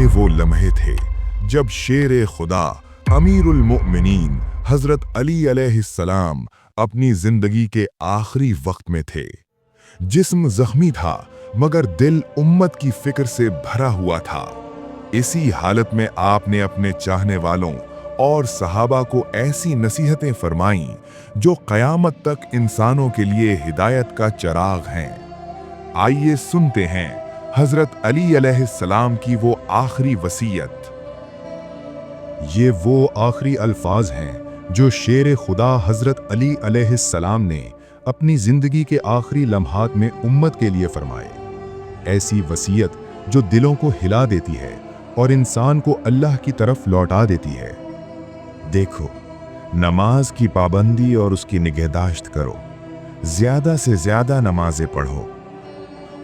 ये वो लम्हे थे जब शेर खुदा अमीरुल मोमिनीन हजरत अली अलैहिस्सलाम अपनी जिंदगी के आखिरी वक्त में थे। जिस्म जख्मी था मगर दिल उम्मत की फिक्र से भरा हुआ था। इसी हालत में आपने अपने चाहने वालों और सहाबा को ऐसी नसीहतें फरमाईं जो क़यामत तक इंसानों के लिए हिदायत का चिराग हैं। आइए सुनते हैं हजरत अली अलैहिस्सलाम की वो आखिरी वसीयत। ये वो आखिरी अल्फाज हैं जो शेर खुदा हजरत अली अलैहिस्सलाम ने अपनी जिंदगी के आखिरी लम्हात में उम्मत के लिए फरमाए। ऐसी वसीयत जो दिलों को हिला देती है और इंसान को अल्लाह की तरफ लौटा देती है। देखो, नमाज की पाबंदी और उसकी निगहदाश्त करो, ज्यादा से ज्यादा नमाजें पढ़ो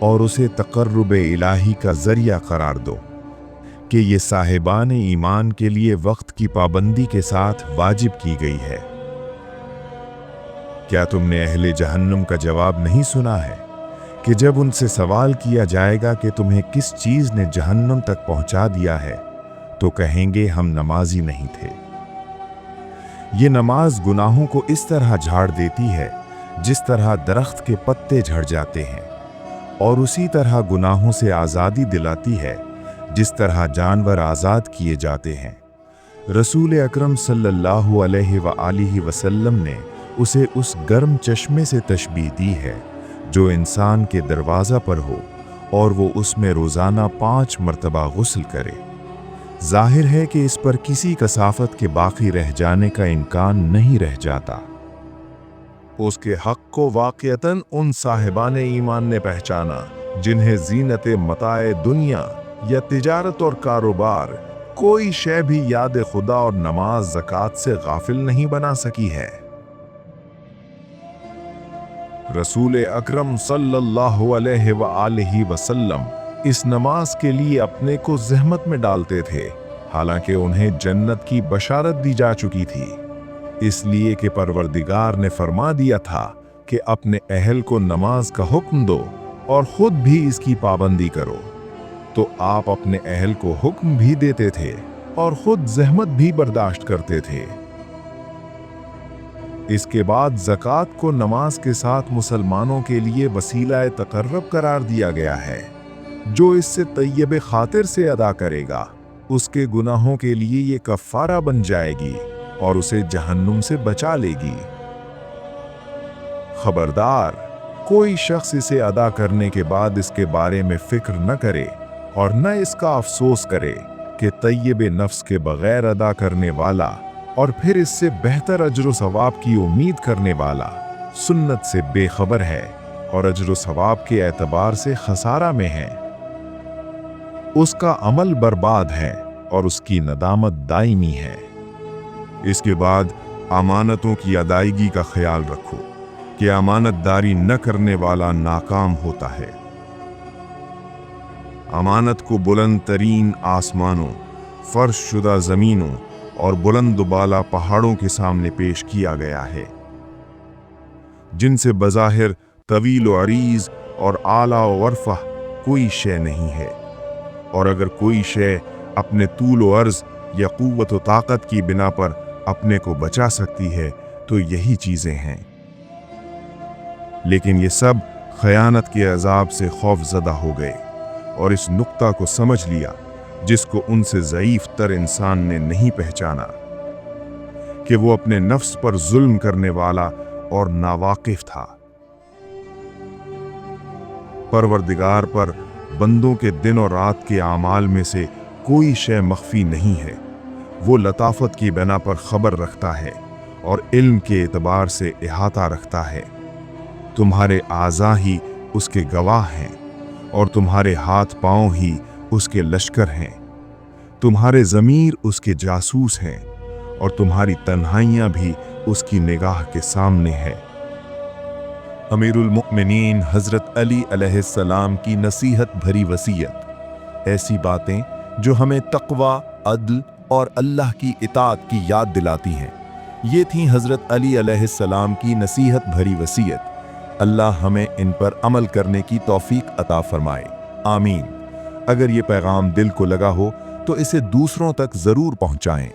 और उसे तक़र्रुब इलाही का जरिया करार दो कि ये साहिबान ईमान के लिए वक्त की पाबंदी के साथ वाजिब की गई है। क्या तुमने अहले जहन्नुम का जवाब नहीं सुना है कि जब उनसे सवाल किया जाएगा कि तुम्हें किस चीज ने जहन्नुम तक पहुंचा दिया है, तो कहेंगे हम नमाजी नहीं थे। ये नमाज गुनाहों को इस तरह झाड़ देती है जिस तरह दरख्त के पत्ते झड़ जाते हैं, और उसी तरह गुनाहों से आज़ादी दिलाती है जिस तरह जानवर आज़ाद किए जाते हैं। रसूल अकरम सल्लल्लाहु अलैहि वसल्लम ने उसे उस गर्म चश्मे से तशबीह दी है जो इंसान के दरवाज़ा पर हो और वो उसमें रोज़ाना 5 मरतबा गुस्ल करे। जाहिर है कि इस पर किसी कसाफत के बाकी रह जाने का इम्कान नहीं रह जाता। उसके हक़ को वाक़ियतन उन साहिबान ईमान ने पहचाना जिन्हें ज़ीनत मताए दुनिया या तिजारत और कारोबार कोई शय भी याद खुदा और नमाज ज़कात से गाफिल नहीं बना सकी है। रसूल अकरम सल्लल्लाहु अलैहि वसल्लम इस नमाज के लिए अपने को ज़हमत में डालते थे, हालांकि उन्हें जन्नत की बशारत दी जा चुकी थी, इसलिए कि परवरदिगार ने फरमा दिया था कि अपने अहल को नमाज का हुक्म दो और खुद भी इसकी पाबंदी करो। तो आप अपने अहल को हुक्म भी देते थे और खुद ज़हमत भी बर्दाश्त करते थे। इसके बाद ज़कात को नमाज के साथ मुसलमानों के लिए वसीला तक़र्रुब करार दिया गया है। जो इससे तय्यब खातिर से अदा करेगा उसके गुनाहों के लिए ये कफ़ारा बन जाएगी और उसे जहन्नुम से बचा लेगी। खबरदार, कोई शख्स इसे अदा करने के बाद इसके बारे में फिक्र न करे और न इसका अफसोस करे कि तय्यब नफ्स के बगैर अदा करने वाला और फिर इससे बेहतर अजर सवाब की उम्मीद करने वाला सुन्नत से बेखबर है और अजर सवाब के एतबार से खसारा में है। उसका अमल बर्बाद है और उसकी नदामत दायमी है। इसके बाद अमानतों की अदायगी का ख्याल रखो कि अमानतदारी न करने वाला नाकाम होता है। अमानत को बुलंद तरीन आसमानों, फर्श शुदा ज़मीनों और बुलंद बाला पहाड़ों के सामने पेश किया गया है, जिनसे बज़ाहिर तवील व अरीज और आला व वरफ़ा कोई शय नहीं है। और अगर कोई शय अपने तूल व अर्ज़ या क़ुव्वत व ताकत की बिना पर अपने को बचा सकती है तो यही चीज़ें हैं। लेकिन ये सब खयानत के अजाब से खौफज़दा हो गए और इस नुक्ता को समझ लिया जिसको उनसे ज़ईफ़ तर इंसान ने नहीं पहचाना, कि वो अपने नफ्स पर जुल्म करने वाला और नावाकिफ था। परवरदिगार पर बंदों के दिन और रात के आमाल में से कोई शय मख्फी नहीं है। वो लताफत की बिना पर खबर रखता है और इल्म के एतबार से इहाता रखता है। तुम्हारे आज़ा ही उसके गवाह हैं और तुम्हारे हाथ पांव ही उसके लश्कर हैं। तुम्हारे ज़मीर उसके जासूस हैं और तुम्हारी तन्हाइयाँ भी उसकी निगाह के सामने है। अमीरुल मोमिनीन हज़रत अली अलैहिस्सलाम की नसीहत भरी वसीयत, ऐसी बातें जो हमें तक़वा, अदल और अल्लाह की इताअत की याद दिलाती हैं। ये थी हज़रत अली अलैहिस्सलाम की नसीहत भरी वसीयत। अल्लाह हमें इन पर अमल करने की तौफीक अता फरमाए, आमीन। अगर ये पैगाम दिल को लगा हो تو اسے دوسروں تک ضرور پہنچائیں۔